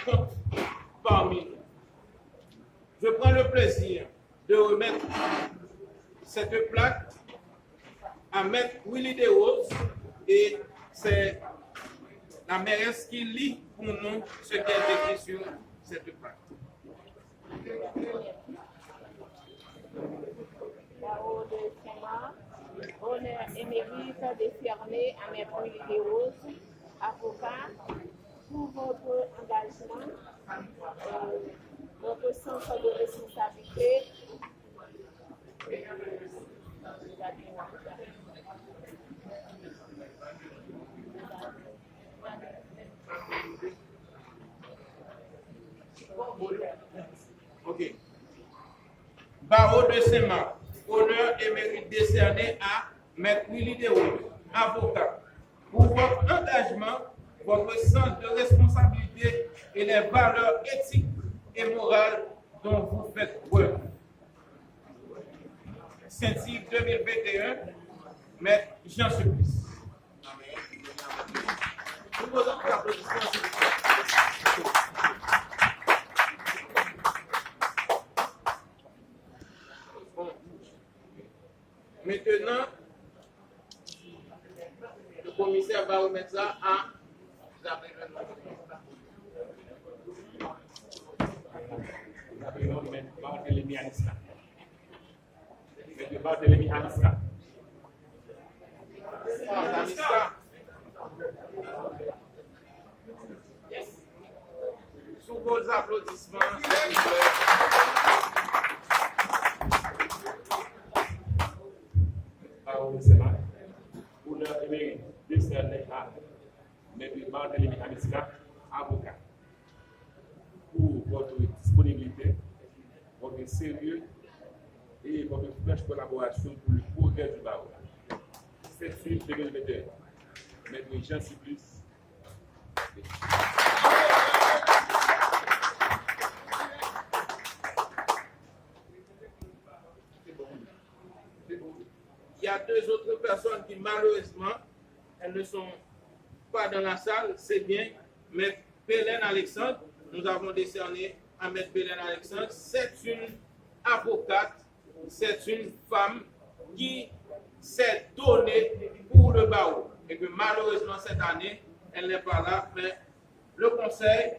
compte parmi nous. Je prends le plaisir de remettre cette plaque à Maître Willy Desroses et c'est la mairesse qui lit pour nous ce qui est écrit sur cette plaque. Barreau de Saint-Marc, honneur émérite décerné à Maître Willy Desroses, avocat, pour votre engagement, votre sens de responsabilité. Ok. Barreau de Saint-Marc, honneur et mérite décerné à Maître Willy Desroses, avocat, pour votre engagement, votre sens de responsabilité et les valeurs éthiques et morales dont vous faites preuve. Saint-Yves 2021, Maître Jean Supplice. Nous vous applaudissements, s'il vous plaît. Maintenant, le commissaire va remettre ça à Barthélémy Aniska. Barthélémy Aniska. Sous vos applaudissements, s'il vous plaît. Barreau de Saint-Marc, honneur émérite décerné à Maître Barthélémy Aniska, avocat, pour votre disponibilité, votre sérieux et votre franche collaboration pour le progrès du barreau. 7 2021, Maître Jean Supplice. Il y a deux autres personnes qui, malheureusement, elles ne sont pas dans la salle. C'est bien Maître Bélène Alexandre. Nous avons décerné à Maître Bélène Alexandre. C'est une avocate, c'est une femme qui s'est donnée pour le barreau. Et que malheureusement, cette année, elle n'est pas là. Mais le conseil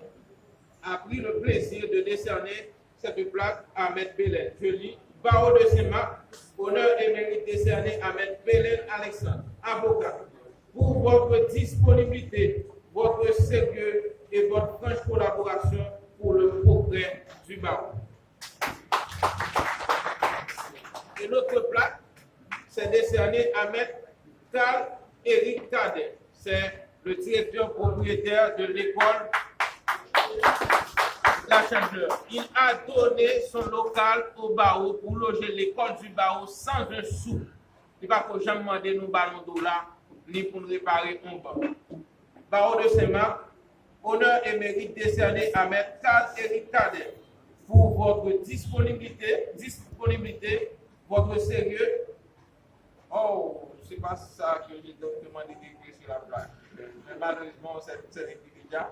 a pris le plaisir de décerner cette plaque à Maître Bélène. Je lis. Barreau de Saint-Marc, honneur et mérite décerné à Maître Bélène Alexandre, avocat, pour votre disponibilité, votre sérieux et votre franche collaboration pour le progrès du barreau. Et notre plaque, c'est décerné à Maître Carl Éric Cadet. C'est le directeur propriétaire de l'école La Chandeleur. Il a donné son local au barreau pour loger l'école du barreau sans un sou. Il ne va pas jamais demander nous ballons dollars ni pour nous réparer un banc. Barreau de Saint-Marc, honneur et mérite décerné à Maître Carl Éric Cadet pour votre disponibilité, votre sérieux. Oh, c'est pas ça que j'ai demandé d'écrire sur la plaque. Mais malheureusement, c'est écrit déjà.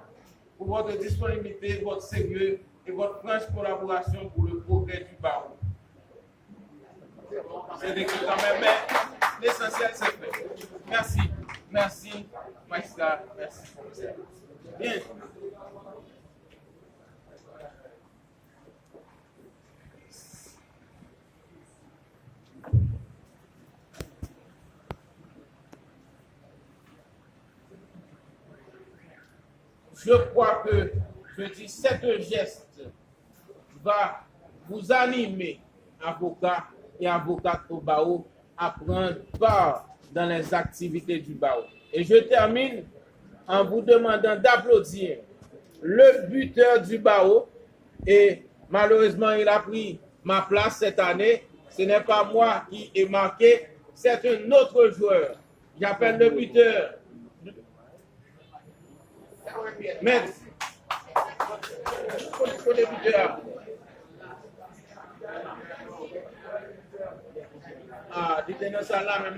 Pour votre disponibilité, votre sérieux et votre franche collaboration pour le progrès du barreau. C'est écrit quand même, mais l'essentiel c'est fait. Merci, merci, magistrat, merci, commissaire. Bien. Je crois que cet geste va vous animer, avocats et avocates au barreau, à prendre part dans les activités du barreau. Et je termine en vous demandant d'applaudir le buteur du barreau. Et malheureusement, il a pris ma place cette année. Ce n'est pas moi qui ai marqué, c'est un autre joueur. J'appelle le buteur. Maître, pour les buteurs. Ah, il était dans ça là, mais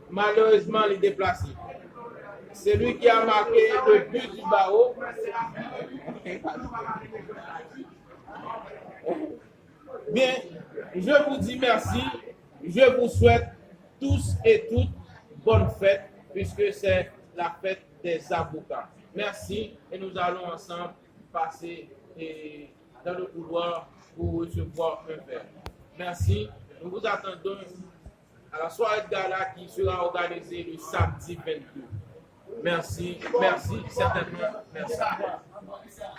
malheureusement, il est déplacé. C'est lui qui a marqué le but du barreau. Bien, je vous dis merci. Je vous souhaite tous et toutes bonne fête, puisque c'est la fête des avocats. Merci et nous allons ensemble passer dans le couloir pour recevoir un verre. Merci. Nous vous attendons à la soirée de gala qui sera organisée le samedi 22. Merci, certainement, merci.